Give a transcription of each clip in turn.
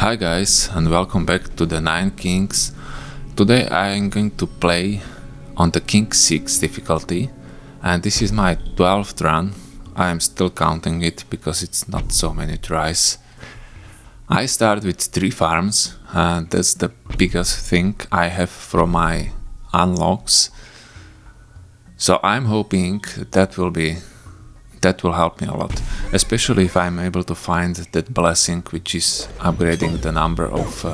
Hi guys, and welcome back to the 9 Kings. Today I am going to play on the King 6 difficulty, and this is my 12th run. I am still counting it because it's not so many tries. I start with 3 farms, and that's the biggest thing I have from my unlocks. So I'm hoping that will help me a lot, especially if I'm able to find that blessing which is upgrading the number of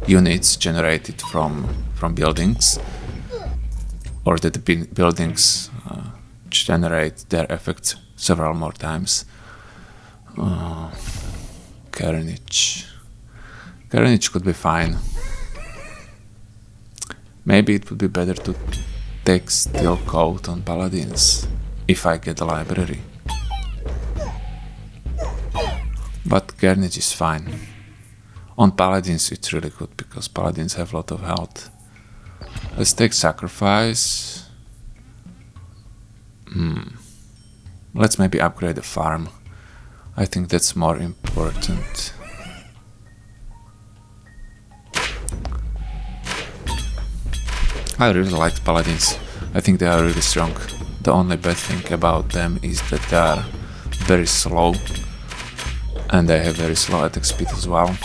units generated from buildings, or that the buildings generate their effects several more times. Carnage could be fine. Maybe it would be better to take Steel Coat on Paladins if I get a library. But Carnage is fine. On Paladins it's really good because Paladins have a lot of health. Let's take Sacrifice. Let's maybe upgrade the farm. I think that's more important. I really like Paladins. I think they are really strong. The only bad thing about them is that they are very slow, and they have very slow attack speed as well.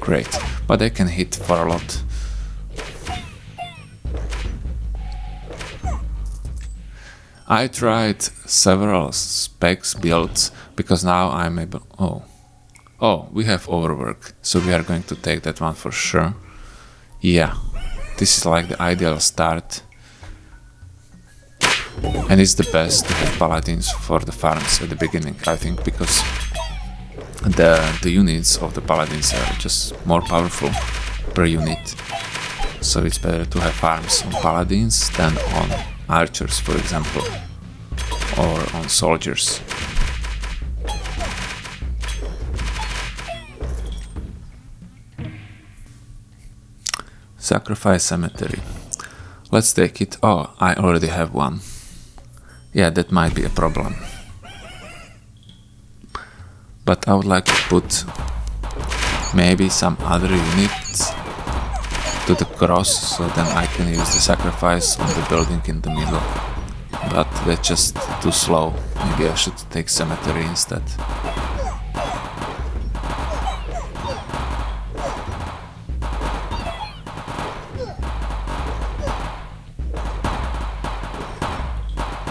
Great, but they can hit for a lot. I tried several specs builds because now I'm able... Oh, we have overwork, so we are going to take that one for sure. Yeah, this is like the ideal start. And it's the best to have Paladins for the farms at the beginning, I think, because the units of the Paladins are just more powerful per unit. So it's better to have farms on Paladins than on archers, for example, or on soldiers. Sacrifice Cemetery. Let's take it. Oh, I already have one. Yeah, that might be a problem. But I would like to put maybe some other units to the cross, so then I can use the sacrifice on the building in the middle. But that's just too slow. Maybe I should take cemetery instead.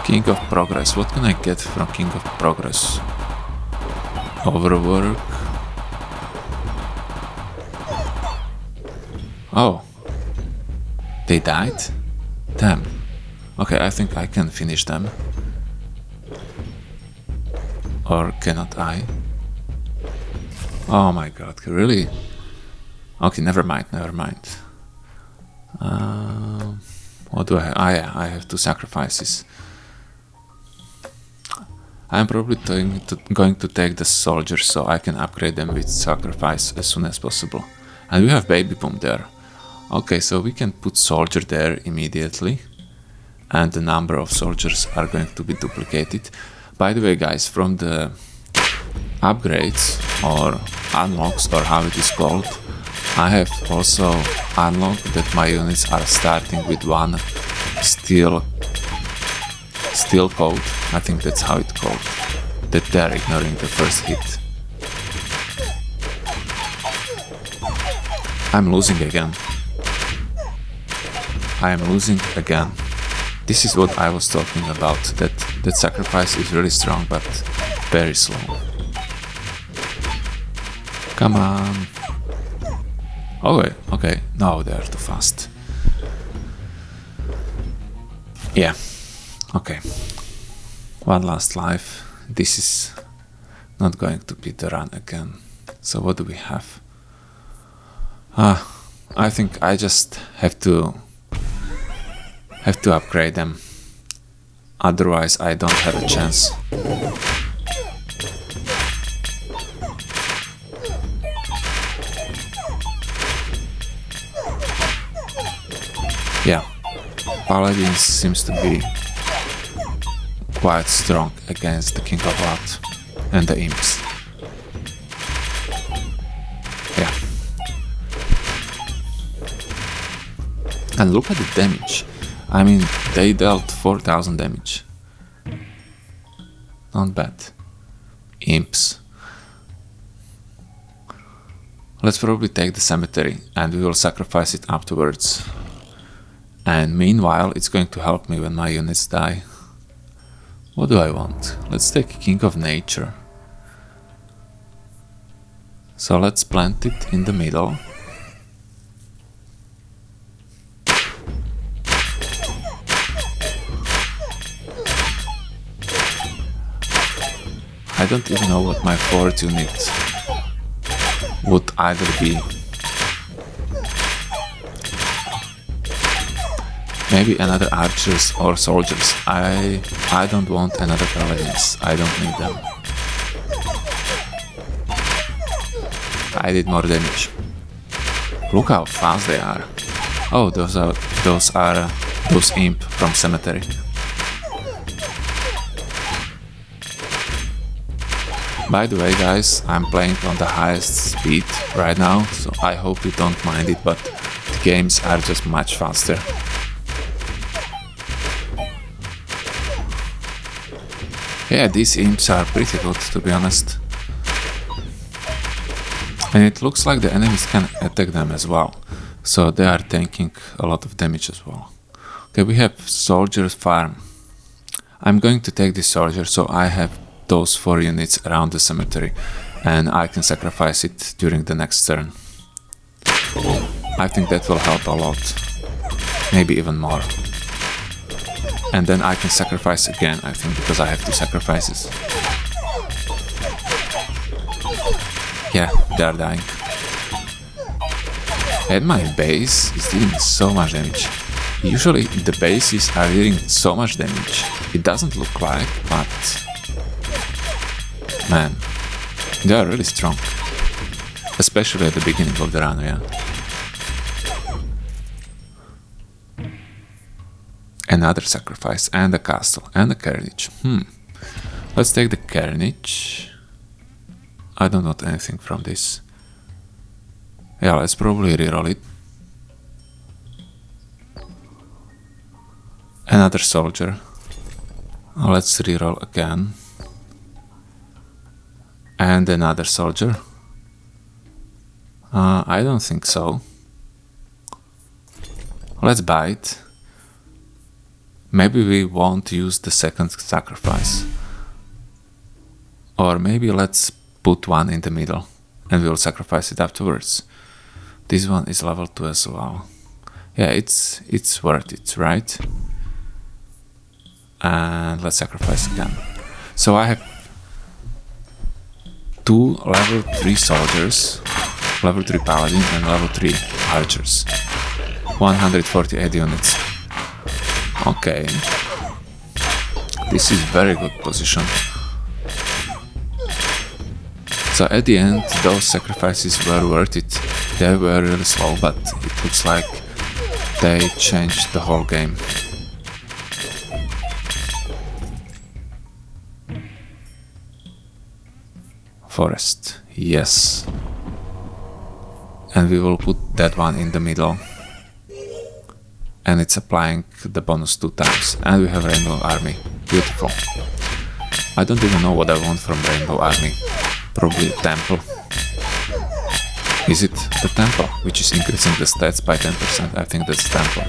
King of Progress. What can I get from King of Progress? Overwork. Oh, they died? Damn. Okay, I think I can finish them. Or cannot I? Oh my god, really? Okay, never mind. What do I have? Ah yeah, I have 2 sacrifices. I'm probably going to take the soldiers so I can upgrade them with sacrifice as soon as possible. And we have baby boom there. Okay, so we can put soldier there immediately, and the number of soldiers are going to be duplicated. By the way guys, from the upgrades or unlocks, or how it is called, I have also unlocked that my units are starting with 1 steel coat. I think that's how it's called, that they're ignoring the first hit. I'm losing again. I am losing again. This is what I was talking about, that sacrifice is really strong but very slow. Come on. Okay, no, they are too fast. Yeah, okay. 1 last life. This is not going to be the run again. So what do we have? I think I just have to upgrade them. Otherwise I don't have a chance. Yeah, Paladins seems to be quite strong against the King of Blood and the imps. Yeah. And look at the damage. I mean, they dealt 4000 damage. Not bad. Imps. Let's probably take the cemetery and we will sacrifice it afterwards. And meanwhile, it's going to help me when my units die. What do I want? Let's take King of Nature. So let's plant it in the middle. I don't even know what my fourth unit would either be. Maybe another archers or soldiers. I don't want another paladins. I don't need them. I did more damage. Look how fast they are. Oh, those imp from cemetery. By the way, guys, I'm playing on the highest speed right now, so I hope you don't mind it, but the games are just much faster. Yeah, these imps are pretty good, to be honest. And it looks like the enemies can attack them as well, so they are taking a lot of damage as well. Okay, we have soldiers farm. I'm going to take this soldier, so I have those 4 units around the cemetery and I can sacrifice it during the next turn. I think that will help a lot, maybe even more. And then I can sacrifice again, I think, because I have 2 sacrifices. Yeah, they are dying. And my base is dealing so much damage. Usually the bases are dealing so much damage. It doesn't look like, but man, they are really strong. Especially at the beginning of the run, yeah. Another sacrifice, and a castle, and a carnage. Let's take the carnage. I don't want anything from this. Yeah, let's probably reroll it. Another soldier. Let's reroll again. And another soldier. I don't think so. Let's buy it. Maybe we won't use the second sacrifice. Or maybe let's put one in the middle and we'll sacrifice it afterwards. This one is level 2 as well. Yeah, it's worth it, right? And let's sacrifice again. So I have 2 level 3 soldiers, level 3 paladin and level 3 archers. 148 units. Okay. This is very good position. So at the end, those sacrifices were worth it. They were really slow, but it looks like they changed the whole game. Forest, yes. And we will put that one in the middle. And it's applying the bonus 2 times. And we have Rainbow Army. Beautiful. I don't even know what I want from Rainbow Army. Probably Temple. Is it the Temple, which is increasing the stats by 10%? I think that's Temple.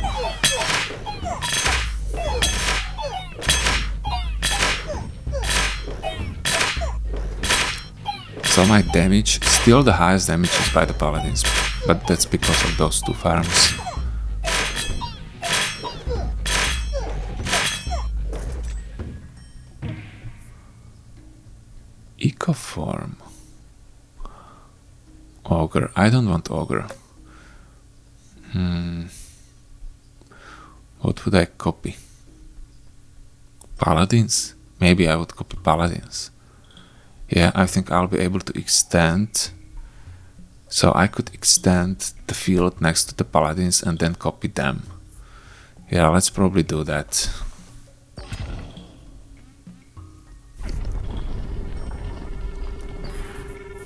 So my damage, still the highest damage is by the Paladins, but that's because of those 2 farms. Ecoform. Ogre. I don't want Ogre. What would I copy? Paladins? Maybe I would copy Paladins. Yeah, I think I'll be able to extend. So I could extend the field next to the Paladins and then copy them. Yeah, let's probably do that.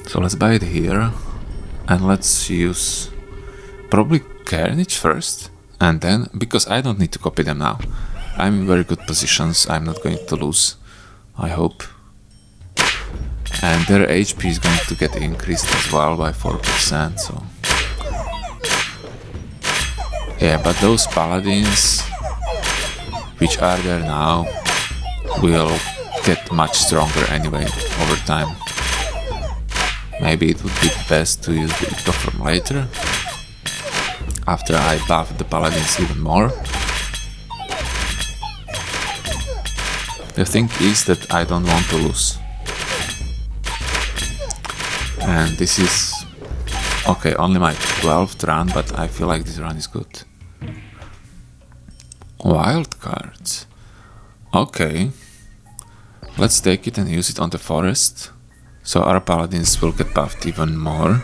So let's buy it here, and let's use probably Carnage first, and then, because I don't need to copy them now. I'm in very good positions, I'm not going to lose, I hope. And their HP is going to get increased as well by 4%, so... Yeah, but those paladins, which are there now, will get much stronger anyway, over time. Maybe it would be best to use the imho from later, after I buff the paladins even more. The thing is that I don't want to lose. And this is... okay, only my 12th run, but I feel like this run is good. Wild cards. Okay. Let's take it and use it on the forest. So our paladins will get buffed even more.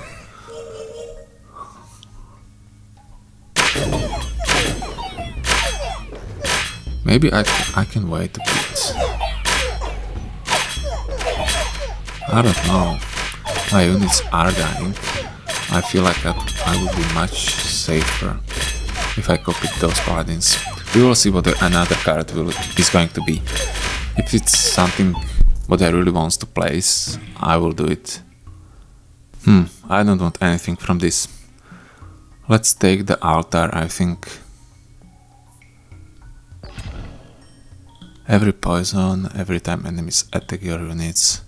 Maybe I can wait a bit. I don't know. My units are dying. I feel like I would be much safer if I copied those paladins. We will see what another card is going to be. If it's something what I really want to place, I will do it. I don't want anything from this. Let's take the altar, I think. Every poison, every time enemies attack your units.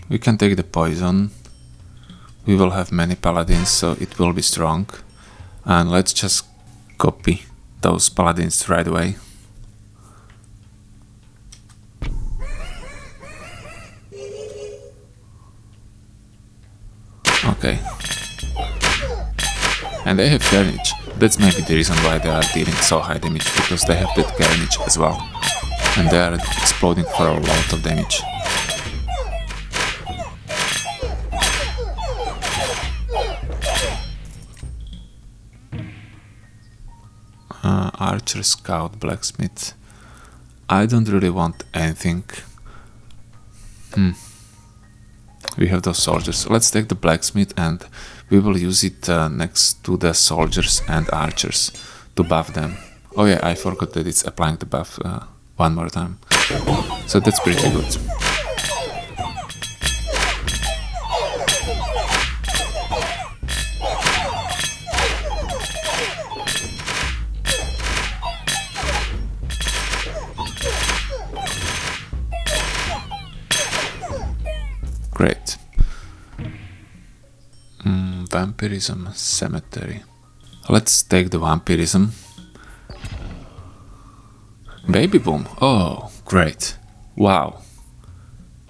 We can take the poison. We will have many paladins, so it will be strong. And let's just copy those paladins right away. Okay. And they have Carnage. That's maybe the reason why they are dealing so high damage, because they have that Carnage as well. And they are exploding for a lot of damage. Archer, Scout, Blacksmith. I don't really want anything. We have those soldiers. Let's take the Blacksmith and we will use it next to the soldiers and archers to buff them. Oh yeah, I forgot that it's applying the buff one more time. So that's pretty good. Great. Vampirism, Cemetery. Let's take the Vampirism. Baby Boom. Oh, great. Wow.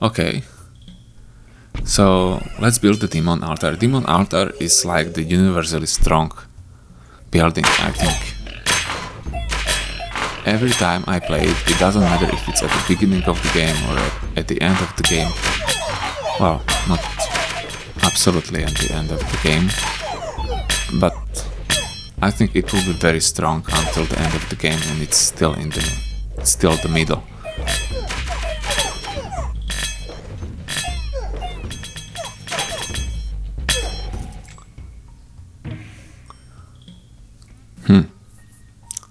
Okay. So let's build the Demon Altar. Demon Altar is like the universally strong building, I think. Every time I play it, it doesn't matter if it's at the beginning of the game or at the end of the game. Well, not absolutely at the end of the game, but I think it will be very strong until the end of the game, and it's still in the middle.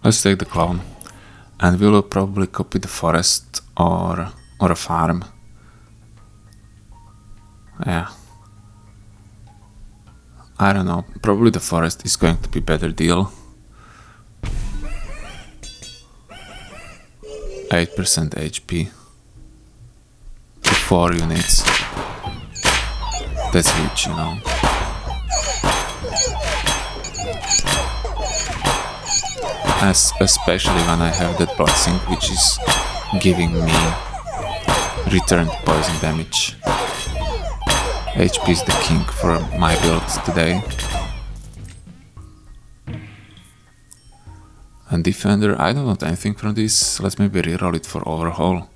Let's take the clone, and we will probably copy the forest or a farm. Yeah. I don't know, probably the forest is going to be better deal. 8% HP to 4 units. That's huge, you know. Especially when I have that blessing, which is giving me returned poison damage. HP is the king for my build today. And Defender, I don't want anything from this. Let's maybe reroll it for Overhaul.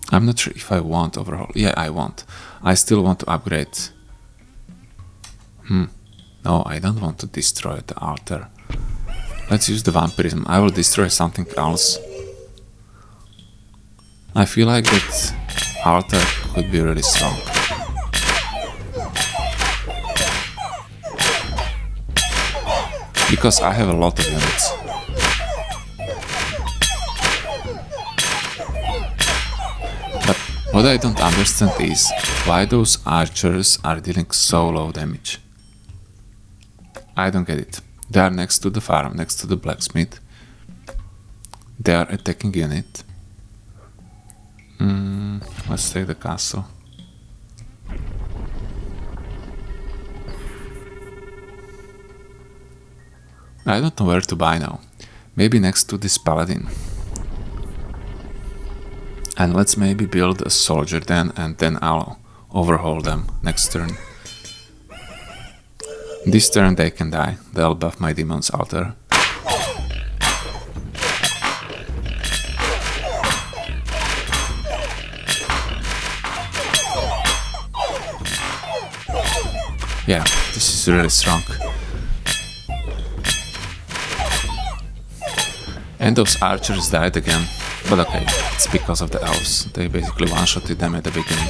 I'm not sure if I want Overhaul. Yeah, I want. I still want to upgrade. No, I don't want to destroy the altar. Let's use the vampirism. I will destroy something else. I feel like that altar could be really strong. Because I have a lot of units. But what I don't understand is why those archers are dealing so low damage. I don't get it. They are next to the farm, next to the blacksmith. They are attacking unit. Let's take the castle. I don't know where to buy now. Maybe next to this paladin. And let's maybe build a soldier then, and then I'll overhaul them next turn. This turn they can die. They'll buff my demon's altar. Yeah, this is really strong. And those archers died again. But okay, it's because of the elves. They basically one-shotted them at the beginning.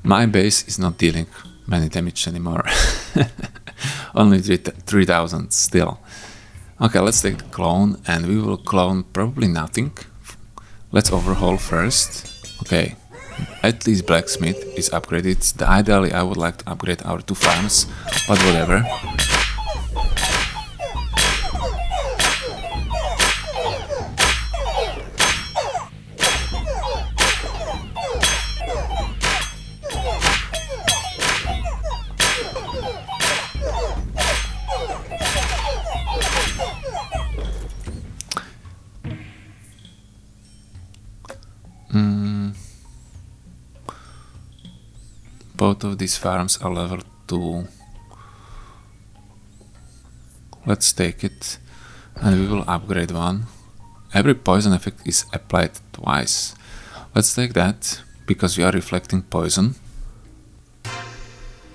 My base is not dealing many damage anymore. Only 3000 still. Okay, let's take the clone, and we will clone probably nothing. Let's overhaul first. Okay, at least blacksmith is upgraded. Ideally I would like to upgrade our 2 farms, but whatever. Both of these farms are level 2. Let's take it, and we will upgrade one. Every poison effect is applied twice. Let's take that, because we are reflecting poison.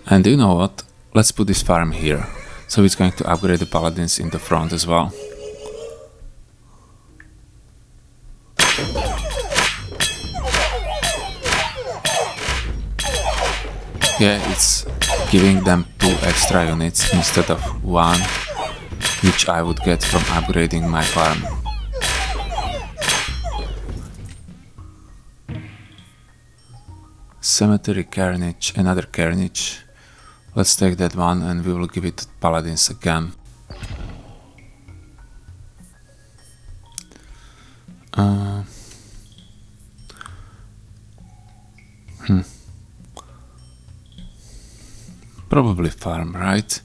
And you know what? Let's put this farm here, so it's going to upgrade the paladins in the front as well. Yeah, it's giving them 2 extra units instead of 1, which I would get from upgrading my farm. Cemetery Carnage, another Carnage. Let's take that one and we will give it to paladins again. Probably farm, right?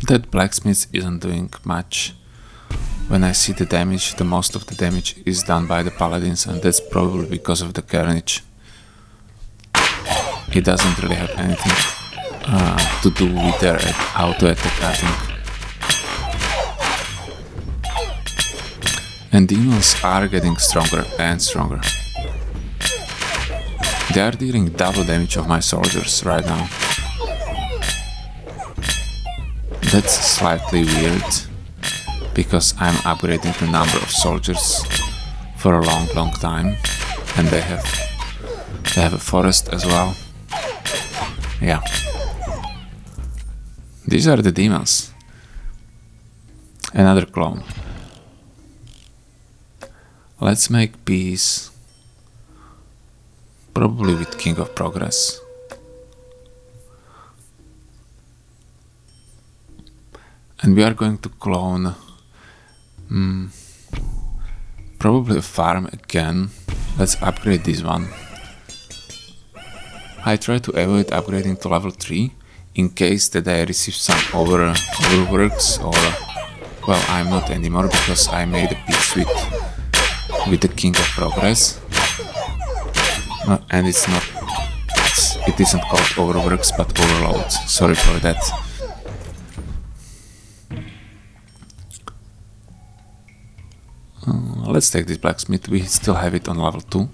That blacksmith isn't doing much. When I see the damage, the most of the damage is done by the paladins, and that's probably because of the carnage. It doesn't really have anything to do with their auto attack, I think. And demons are getting stronger and stronger. They are dealing double damage of my soldiers right now. That's slightly weird, because I'm upgrading the number of soldiers for a long time, and they have a forest as well. Yeah. These are the demons. Another clone. Let's make peace. Probably with King of Progress. And we are going to clone probably a farm again. Let's upgrade this one. I try to avoid upgrading to level 3 in case that I receive some overworks, or well, I'm not anymore because I made a peace with the King of Progress. And it isn't called overworks but overload. Sorry for that. Let's take this blacksmith, we still have it on level 2.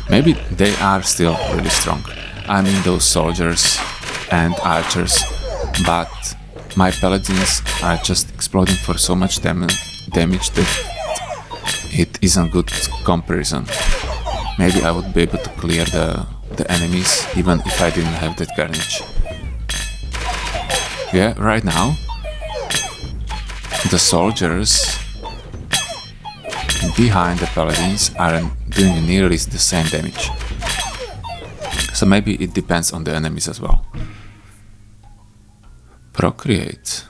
Maybe they are still really strong. I mean those soldiers and archers, but my paladins are just exploding for so much damage that it isn't good comparison. Maybe I would be able to clear the enemies even if I didn't have that carnage. Yeah, right now the soldiers behind the paladins aren't doing nearly the same damage. So maybe it depends on the enemies as well. Procreate.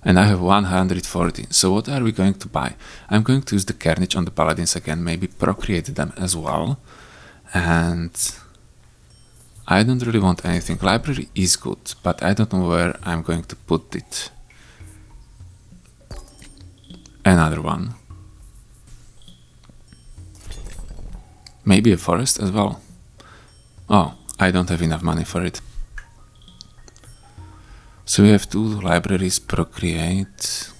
And I have 140. So what are we going to buy? I'm going to use the carnage on the paladins again, maybe procreate them as well. And I don't really want anything. Library is good, but I don't know where I'm going to put it. Another one. Maybe a forest as well. Oh, I don't have enough money for it. So we have 2 libraries, procreate.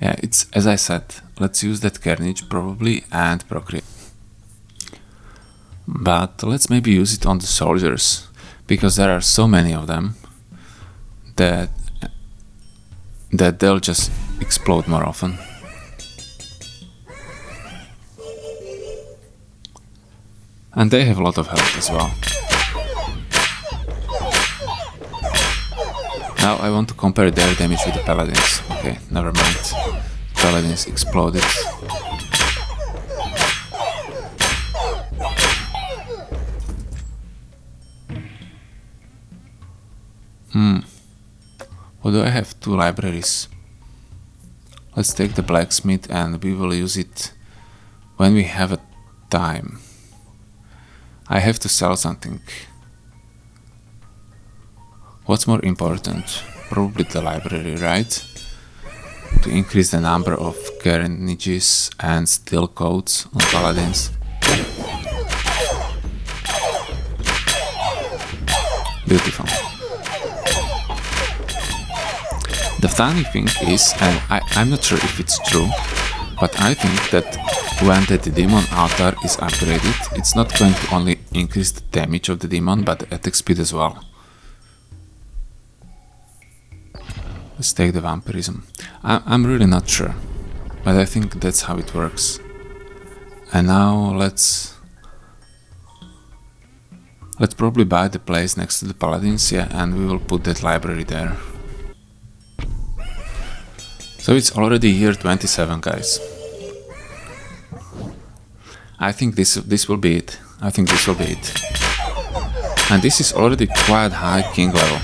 Yeah, it's as I said, let's use that carnage probably and procreate. But let's maybe use it on the soldiers, because there are so many of them that they'll just explode more often. And they have a lot of health as well. Now I want to compare their damage with the paladins. Okay, never mind. Paladins exploded. What do I have? 2 libraries. Let's take the blacksmith and we will use it when we have a time. I have to sell something. What's more important? Probably the library, right? To increase the number of carnages and steel coats on paladins. Beautiful. The funny thing is, and I'm not sure if it's true, but I think that when the demon altar is upgraded, it's not going to only increase the damage of the demon, but the attack speed as well. Let's take the vampirism. I'm really not sure, but I think that's how it works. And now let's probably buy the place next to the paladins, yeah, and we will put that library there. So it's already year 27, guys. I think this will be it. I think this will be it. And this is already quite high king level.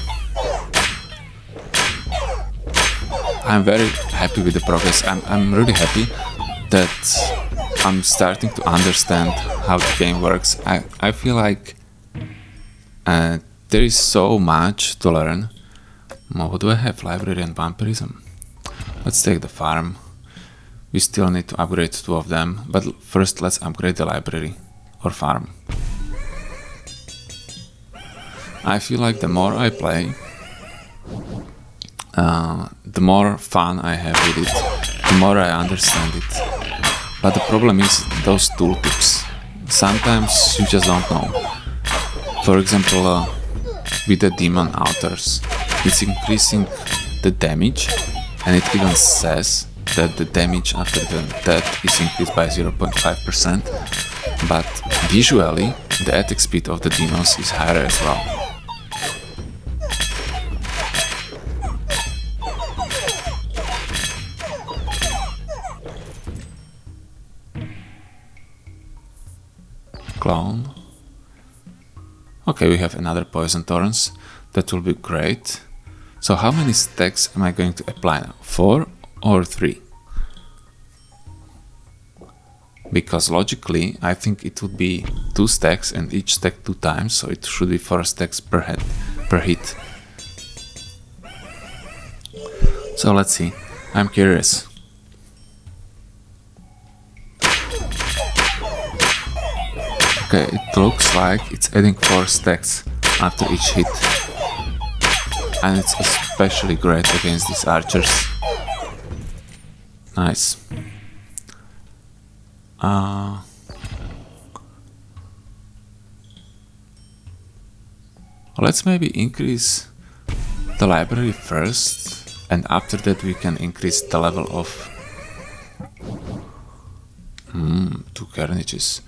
I'm very happy with the progress. I'm really happy that I'm starting to understand how the game works. I feel like there is so much to learn. What do I have? Library and vampirism. Let's take the farm. We still need to upgrade 2 of them, but first let's upgrade the library or farm. I feel like the more I play, the more fun I have with it, the more I understand it. But the problem is those tooltips. Sometimes you just don't know. For example, with the demon altars, it's increasing the damage, and it even says that the damage after the death is increased by 0.5%, but visually the attack speed of the demons is higher as well. Clone. Okay, we have another poison torrents. That will be great. So how many stacks am I going to apply now? 4 or 3? Because logically I think it would be 2 stacks and each stack 2 times, so it should be 4 stacks per hit. So let's see. I'm curious. Okay, it looks like it's adding 4 stacks after each hit. And it's especially great against these archers. Nice. Let's maybe increase the library first, and after that we can increase the level of 2 carnages.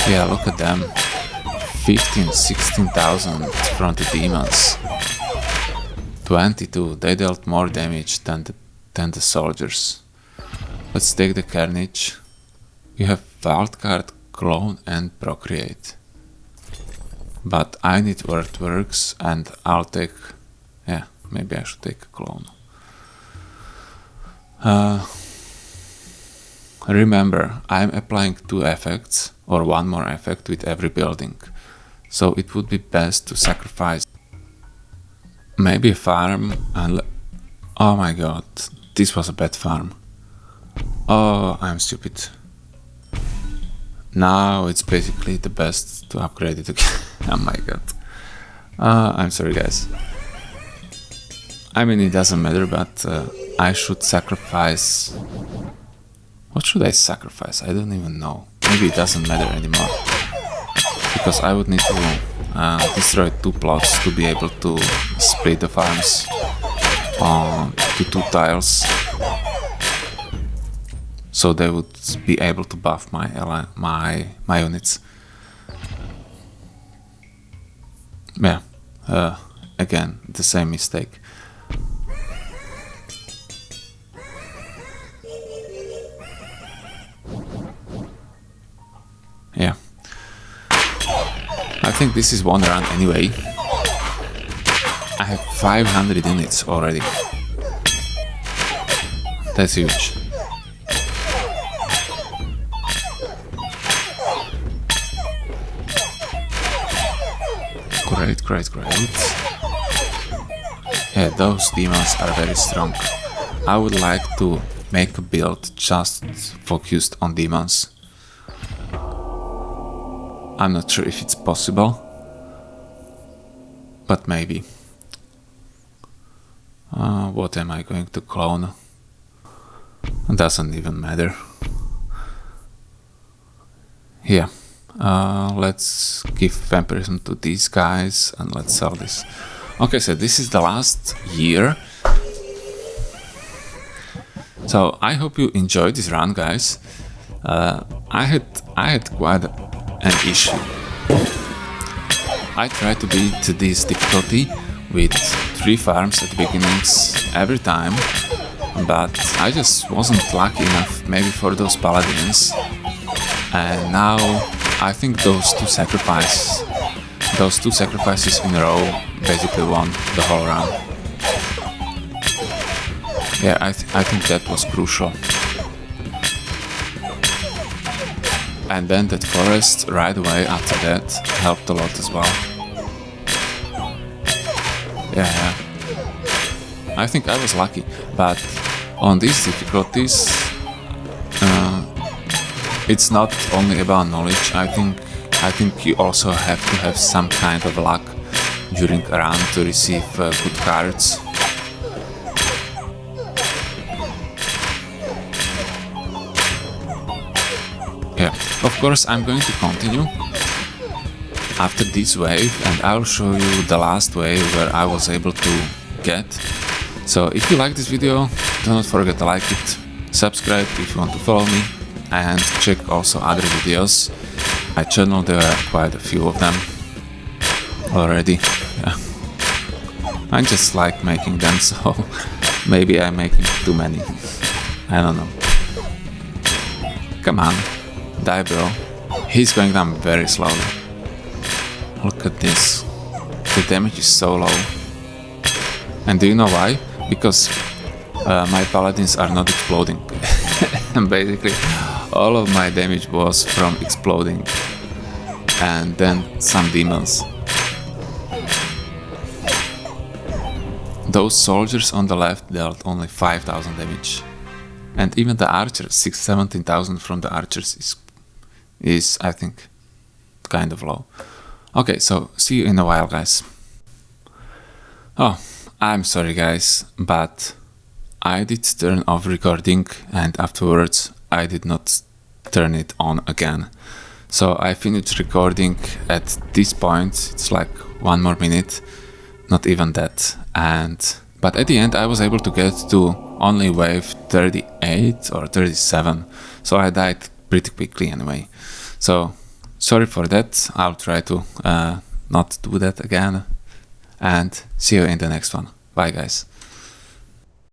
Yeah, look at them. 16,000 from the demons. 22, they dealt more damage than the soldiers. Let's take the carnage. You have wildcard, clone and procreate. But I need earthworks and I'll take... yeah, maybe I should take a clone. Remember, I'm applying 2 effects or 1 more effect with every building. So it would be best to sacrifice maybe a farm and... oh my god, this was a bad farm. Oh, I'm stupid. Now it's basically the best to upgrade it again. Oh my god. I'm sorry guys. I mean, it doesn't matter, but I should sacrifice... what should I sacrifice? I don't even know. Maybe it doesn't matter anymore. Because I would need to destroy 2 plots to be able to split the farms to 2 tiles. So they would be able to buff my units. Yeah, again, the same mistake. Yeah. I think this is 1 run anyway. I have 500 units already. That's huge. Great. Yeah, those demons are very strong. I would like to make a build just focused on demons. I'm not sure if it's possible, but maybe. What am I going to clone? Doesn't even matter. Yeah. Let's give vampirism to these guys and let's sell this. Okay, so this is the last year. So I hope you enjoyed this run, guys. I had quite an issue. I tried to beat this difficulty with 3 farms at the beginnings every time, but I just wasn't lucky enough maybe for those paladins. And now I think those two sacrifices in a row basically won the whole run. Yeah, I think that was crucial. And then that forest right away after that helped a lot as well. Yeah. I think I was lucky, but on these difficulties it's not only about knowledge. I think you also have to have some kind of luck during a run to receive good cards. Yeah, of course I'm going to continue after this wave, and I'll show you the last wave where I was able to get. So if you like this video, do not forget to like it, subscribe if you want to follow me, and check also other videos. My channel, there are quite a few of them already. Yeah. I just like making them, so maybe I'm making too many. I don't know. Come on, die bro. He's going down very slowly. Look at this. The damage is so low. And do you know why? Because my paladins are not exploding. And basically all of my damage was from exploding. and then some demons. Those soldiers on the left dealt only 5000 damage. And even the archers, 17,000 from the archers is I think kind of low. Okay, so see you in a while, guys. Oh, I'm sorry guys, but I did turn off recording and afterwards I did not turn it on again. So I finished recording at this point, it's like 1 more minute, not even that. But at the end I was able to get to only wave 38 or 37, so I died pretty quickly anyway. So sorry for that, I'll try to not do that again, and see you in the next one. Bye guys.